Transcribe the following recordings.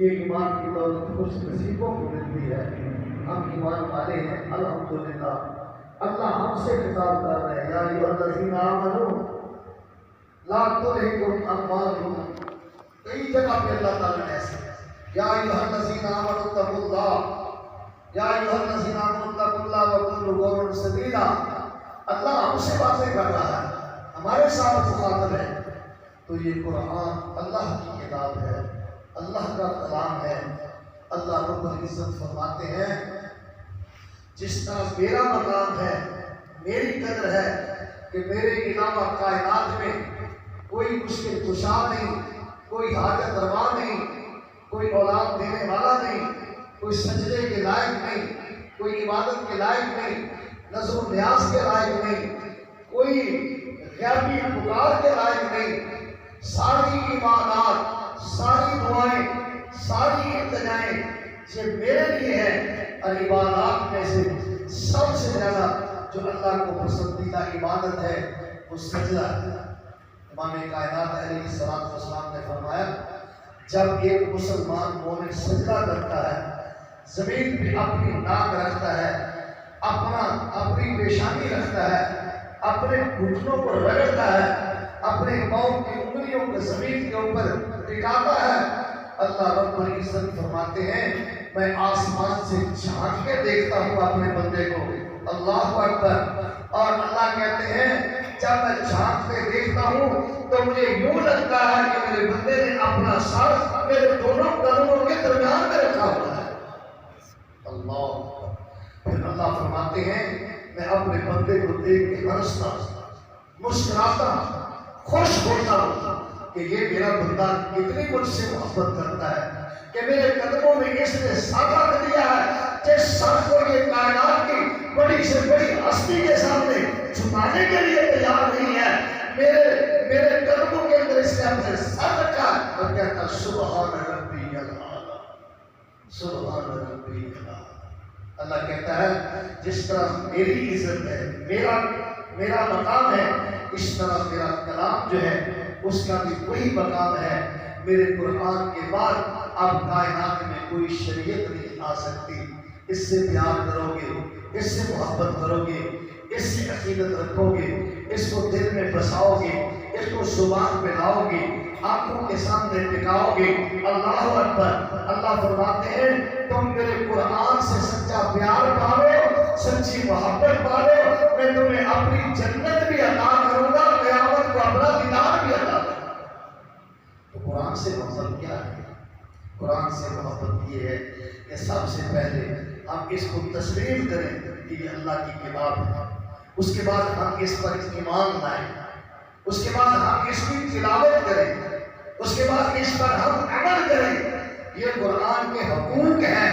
یہ ایمان کی دولت خوش نصیبوں کو ملتی ہے. ہم ایمان والے ہیں الحمدللہ. اللہ ہم سے خطاب کر رہے ہیں یا ایھا الذین آمنوا لا تلہکم اموالکم. کئی جگہ پہ اللہ تعالیٰ نے ایسے یا ایھا الذین آمنوا اتقوا اللہ یا ایھا الذین آمنوا اتقوا اللہ وقولوا قولا سدیدا. اللہ ہم سے باتیں کر رہا ہے, ہمارے ساتھ مخاطب ہے. تو یہ قرآن اللہ کی کتاب ہے, اللہ کا کلام ہے. اللہ رب العزت فرماتے ہیں جس طرح میرا مقام ہے, میری قدر ہے کہ میرے علاوہ کائنات میں کوئی مشکل کشا نہیں, کوئی حاجت روا نہیں, کوئی اولاد دینے والا نہیں, کوئی سجدے کے لائق نہیں, کوئی عبادت کے لائق نہیں, نظر و نیاز کے لائق نہیں, کوئی غیبی پکار کے لائق نہیں. ساری عبادات, ساری دعائیں, ساری التجائیں یہ میرے لیے ہیں. اور عبادات میں سے سب سے زیادہ جو اللہ کو پسندیدہ عبادت ہے وہ سجدہ ہے. امام کائنات علیہ السلام نے فرمایا جب ایک مسلمان مومن سجدہ کرتا ہے, زمین پہ اپنی ناک رکھتا ہے, اپنی پیشانی رکھتا ہے, اپنے گھٹنوں کو رگڑتا ہے, اپنے پاؤں کی انگلیوں کو زمین کے اوپر ٹکاتا ہے, اللہ رب العزت فرماتے ہیں میں آسمان سے جھانک کے دیکھتا ہوں اپنے بندے کو. اللہ اکبر. اور اللہ کہتے ہیں جب میں جھانک کے دیکھتا ہوں تو مجھے یوں لگتا ہے کہ میرے بندے نے اپنا سر میرے دونوں قدموں کے درمیان میں رکھا ہوا ہے. اللہ. پھر اللہ فرماتے ہیں میں اپنے بندے کو دیکھ کے ہنستا, مسکراتا, خوش ہوتا ہوں کہ یہ میرا بندہ کتنی مجھ سے محبت کرتا ہے کہ میرے قدموں میں اس نے سادہ کر دیا ہے جس سر کو یہ کائنات کی بڑی سے بڑی ہستی کے سامنے جھکانے کے لیے تیار نہیں ہے. میرے قدموں کے اندر اس نے اپنے سر رکھا اور کہتا سبحان ربی الاعلی, سبحان ربی الاعلی. اللہ کہتا ہے جس طرح میری عزت ہے, میرا مقام ہے, اس طرح میرا کلام جو ہے اس کا بھی وہی مقام ہے. میرے قرآن کے بعد اب کائنات میں کوئی شریعت نہیں آ سکتی. اس سے پیار کرو گے, اس سے محبت کرو گے, اس سے عقیدت رکھو گے, اس کو دل میں بساؤ گے, اس کو زبان پہ لاؤ گے, آنکھوں کے سامنے ٹکاؤ گے. اللہ اکبر. اللہ فرماتے ہیں تم میرے قرآن سے سچا پیار پاؤ, سچی محبت پاؤ, میں تمہیں اپنی جنت بھی عطا کروں گا, قیامت کو اپنا دیدار بھی عطا کروں گا. تو قرآن سے محبت کیا ہے؟ قرآن سے محبت یہ ہے کہ سب سے پہلے ہم اس کو تسلیم کریں کہ یہ اللہ کی کتاب ہے. اس کے بعد ہم اس پر ایمان لائیں, اس کے بعد ہم اس کی تلاوت کریں, اس کے بعد اس پر ہم عمل کریں. یہ قرآن کے حقوق ہیں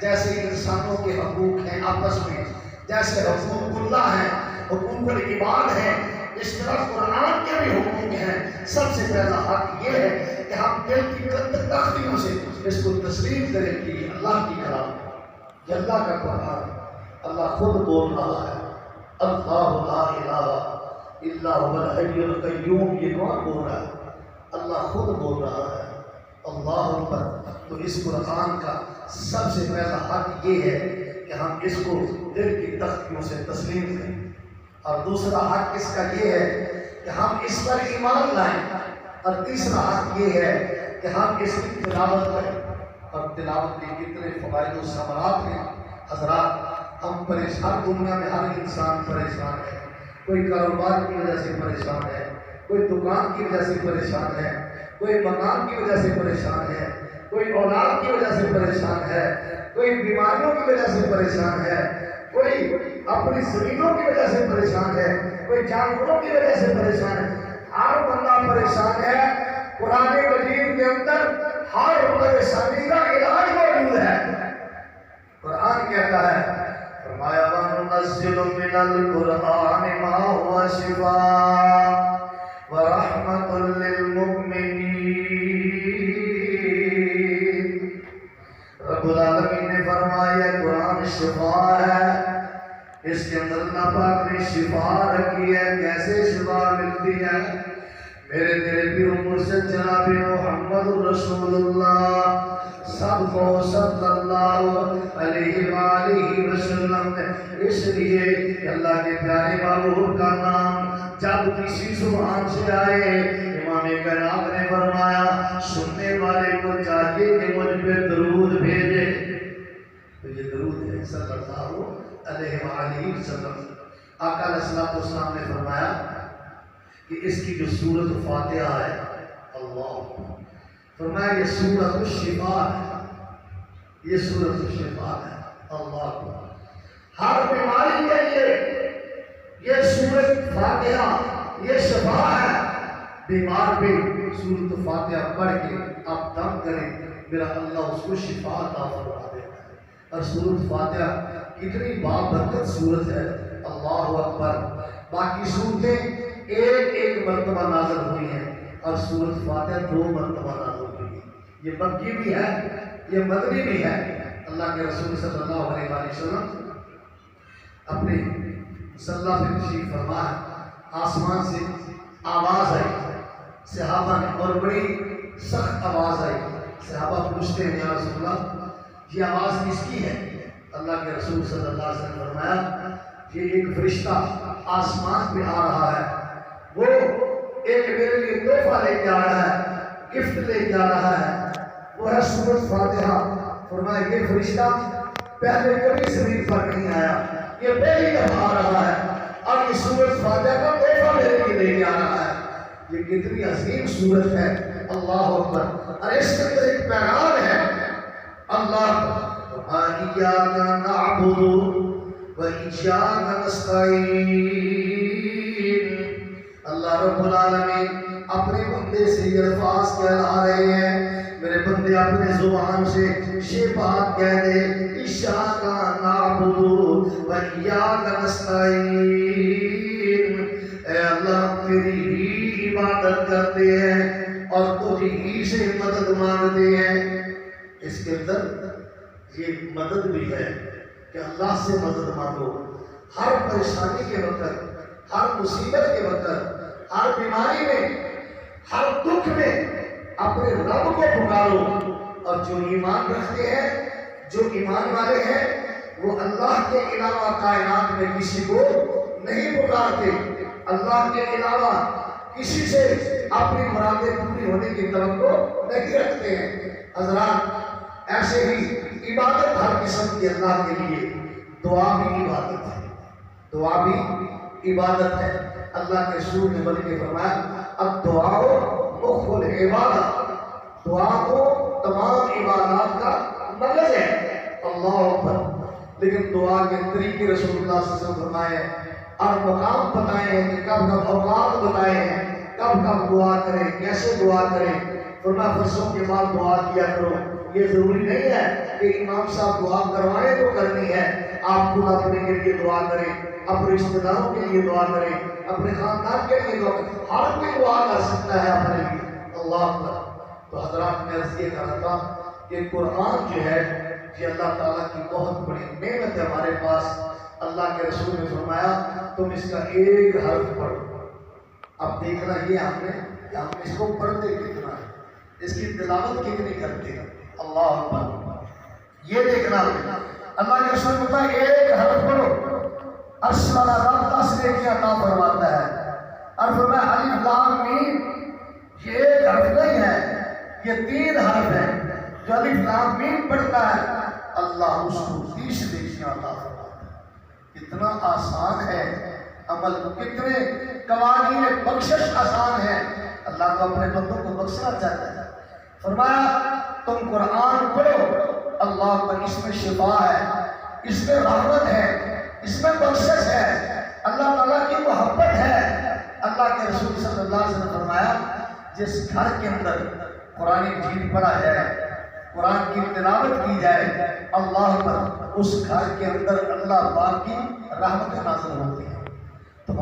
جیسے انسانوں کے حقوق ہیں آپس میں, جیسے حقوق اللہ ہیں, حقوق العباد ہیں, اس طرح قرآن کے بھی حقوق ہیں. سب سے پہلا حق یہ ہے کہ ہم دل کی تختیوں سے اس کو تسلیم کریں کہ یہ اللہ کی کلام ہے, یہ اللہ کا قرآن ہے. اللہ خود بول رہا ہے اللہ لا الہ الا هو الحی القیوم. یہ کون بول رہا ہے؟ اللہ خود بول رہا ہے. اللہ اکبر. تو اس قرآن کا سب سے پہلا حق یہ ہے کہ ہم اس کو دل کی تختیوں سے تسلیم کریں. اور دوسرا حق اس کا یہ ہے کہ ہم اس پر ایمان لائیں. اور تیسرا حق یہ ہے کہ ہم اس کی تلاوت کریں. اور تلاوت کے کتنے فوائد و ثمرات ہیں حضرات. ہم پریشان, دنیا میں ہر انسان پریشان ہے. کوئی کاروبار کی وجہ سے پریشان ہے, کوئی دکان کی وجہ سے پریشان ہے, کوئی مکان کی وجہ سے پریشان ہے, کوئی اولاد کی وجہ سے پریشان ہے, کوئی بیماریوں کی وجہ سے پریشان ہے, کوئی اپنی زمینوں کی وجہ سے پریشان ہے, کوئی جانوروں کی وجہ سے پریشان ہے. ہر بندہ پریشان ہے. قرآن مجید کے اندر ہر پریشانی کا علاج موجود ہے. قرآن کہتا ہے فرمایا وَنُنَزِّلُ مِنَ الْقُرْآنِ مَا هُوَ شِفَاءٌ وَرَحْمَةٌ لِّلْمُؤْمِنِينَ. رب العالمین نے فرمایا قرآن شفا ہے. اس کے اندر اللہ پاک نے شفا رکھی ہے. کیسے شفا ملتی ہے؟ میرے تیرے پیر مرشد جناب محمد رسول اللہ صلی اللہ علیہ وآلہ وسلم نے اس لیے کہ اللہ کے پیارے محبوب کا نام جب کسی زبان سے آئے امام کائنات نے فرمایا سننے والے کو چاہیے کہ مجھ پہ درود بھیجے. تو یہ درود ہے صلی اللہ علیہ وآلہ وسلم. آقا علیہ السلام نے فرمایا کہ اس کی جو سورت فاتحہ ہے اللہ فرمایا یہ سورت الشفاء ہے. یہ سورت الشفاء ہے. اللہ ہر بیماری کے لیے یہ سورت فاتحہ یہ شفا ہے. بیمار پہ سورت فاتحہ پڑھ کے آپ دم کریں میرا اللہ اس کو شفا عطا فرما دیتا ہے. اور سورت فاتحہ کتنی بابرکت سورت ہے. اللہ اکبر. باقی صورتیں ایک ایک مرتبہ نازل ہوئی ہیں اور سورت فاتحہ 2 مرتبہ نازل ہوئی ہے. یہ مکی بھی ہے یہ مدنی بھی ہے. اللہ کے رسول صلی اللہ علیہ وسلم اپنے مصلی پہ تشریف فرما ہے. آسمان سے آواز آئی صحابہ نے اور بڑی سخت آواز آئی. صحابہ پوچھتے ہیں یا رسول اللہ یہ آواز کس کی ہے؟ اللہ کے رسول صلی اللہ علیہ وسلم فرمایا یہ ایک فرشتہ آسمان پہ آ رہا ہے. وہ ایک میرے لیے تحفہ لے کے آ رہا ہے گفٹ لے کے آ رہا ہے. وہ ہے سورت فاتحہ. فرمایا یہ فرشتہ پہلے کبھی زمین پر نہیں آیا یہ پہلی دفعہ آ رہا ہے اور یہ سورت فاتحہ کا تحفہ میرے لیے لے کے آ رہا ہے. یہ کتنی عظیم سورت ہے. اللہ اکبر. اور اس کے اندر ایک پیغام ہے. اللہ إياك نعبد وإياك نستعين. اللہ رب العالمین اپنے بندے سے یہ الفاظ کہلا رہے ہیں میرے بندے اپنے زبان سے یہ بات کہہ دے إياك نعبد وإياك نستعين. اے اللہ تیری ہی عبادت کرتے ہیں اور تجھ ہی سے مدد مانگتے ہیں. اس کے اندر یہ مدد بھی ہے کہ اللہ سے مدد مانگو. ہر پریشانی کے وقت ہر مصیبت کے وقت ہر بیماری میں ہر دکھ میں اپنے رب کو پکارو. اور جو ایمان رکھتے ہیں جو ایمان والے ہیں وہ اللہ کے علاوہ کائنات میں کسی کو نہیں پکارتے. اللہ کے علاوہ کسی سے اپنی مرادیں پوری ہونے کی توقع نہیں رکھتے ہیں. حضرات ایسے ہی عبادت ہر قسم کی اللہ کے لیے. دعا بھی عبادت ہے. دعا بھی عبادت ہے. اللہ کے رسول نے بلکہ فرمایا اب دعا مخ العبادت. دعا کو تمام عبادات کا مغز ہے. اللہ اکبر. لیکن دعا کے طریقے رسول اللہ صلی اللہ علیہ وسلم فرمائے اور مقام بتائے ہیں کہ کب کب اوقات بتائے ہیں کب کب دعا کریں کیسے دعا کریں. فرمایا فرضوں کے بعد دعا کیا کرو. یہ ضروری نہیں ہے کہ امام صاحب دعا کروائیں تو کرنی ہے. آپ خود اپنے کے لیے دعا کریں اپنے رشتہ داروں کے لیے دعا کریں اپنے خاندان کے لیے دعا کریں. ہر کوئی دعا کر سکتا ہے اپنے لیے. اللہ اکبر. تو حضرات میں عرض یہ کہا تھا کہ قرآن جو ہے یہ اللہ تعالیٰ کی بہت بڑی نعمت ہے ہمارے پاس. اللہ کے رسول نے فرمایا تم اس کا ایک حرف پڑھو. اب دیکھنا یہ ہم نے اس کو پڑھتے کتنا ہے اس کی تلاوت کتنی کرتے ہیں. اللہ اکبر. یہ دیکھنا اللہ کے رسول نے بتایا ایک حرف پڑھو عرش والا رب 10 نیکیاں عطا فرماتا ہے. اور فرمایا الف لام میم یہ ایک حرف نہیں ہے یہ 3 حرف ہیں. جو الف لام میم پڑھتا ہے اللہ اس کو 30 نیکیاں عطا فرماتا ہے. کتنا آسان ہے عمل. کتنے قوانین بخشش آسان ہے. اللہ کو اپنے بندوں کو بخشنا چاہتا ہے. فرمایا تم قرآن پڑھو. اللہ پر اس میں شفا ہے اس میں رحمت ہے اس میں بخشش ہے. اللہ تعالیٰ کی محبت ہے. اللہ کے رسول صلی اللہ علیہ وسلم فرمایا جس گھر کے اندر قرآن مجید پڑھا جائے قرآن کی تلاوت کی جائے اللہ پر اس گھر کے اندر اللہ پاک کی رحمت نازل ہوتی ہے.